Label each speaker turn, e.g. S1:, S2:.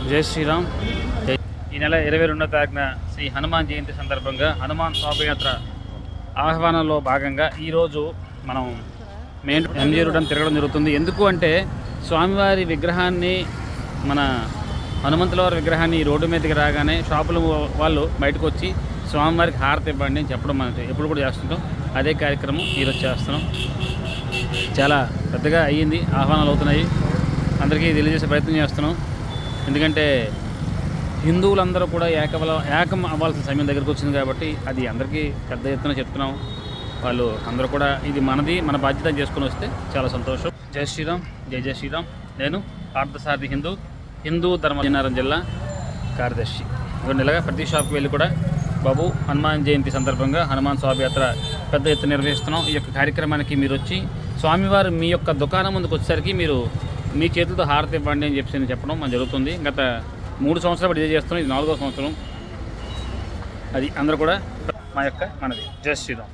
S1: జై శ్రీరామ్. ఈ నెల 22వ తారీఖున శ్రీ హనుమాన్ జయంతి సందర్భంగా హనుమాన్ శోభయాత్ర ఆహ్వానంలో భాగంగా ఈరోజు మనం మెయిన్ ఎంజీ రోడ్ అని తిరగడం జరుగుతుంది. ఎందుకు అంటే స్వామివారి విగ్రహాన్ని, మన హనుమంతుల వారి విగ్రహాన్ని రోడ్డు మీదకి రాగానే షాపుల వాళ్ళు బయటకు వచ్చి స్వామివారికి హారతి ఇవ్వండి అని చెప్పడం మనం ఎప్పుడు కూడా చేస్తుంటాం. అదే కార్యక్రమం ఈరోజు చేస్తున్నాం. చాలా పెద్దగా అయ్యింది, ఆహ్వానాలు అవుతున్నాయి, అందరికీ తెలియజేసే ప్రయత్నం చేస్తున్నాం. ఎందుకంటే హిందువులందరూ కూడా ఏకం అవ్వాల్సిన సమయం దగ్గరకు వచ్చింది కాబట్టి అది అందరికీ పెద్ద ఎత్తున చెప్తున్నాం. వాళ్ళు అందరూ కూడా ఇది మనది, మన బాధ్యత చేసుకుని వస్తే చాలా సంతోషం. జై శ్రీరామ్. జై జై శ్రీరామ్. నేను పార్థసారథి హిందూ ధర్మనారాయణ జిల్లా కార్యదర్శి. ఇలాగా ప్రతి షాప్కి వెళ్ళి కూడా బాబు హనుమాన్ జయంతి సందర్భంగా హనుమాన్ శోభయాత్ర పెద్ద ఎత్తున నిర్వహిస్తున్నాం. ఈ యొక్క కార్యక్రమానికి మీరు వచ్చి స్వామివారు మీ యొక్క దుకాణం ముందుకు వచ్చేసరికి మీరు మీ చేతులతో హారతి ఇవ్వండి అని చెప్పడం మన జరుగుతుంది. గత 3 సంవత్సరాలు ఇదే చేస్తున్నాం. ఇది 4వ సంవత్సరం. అది అందరూ కూడా మనది. జై శ్రీరామ్.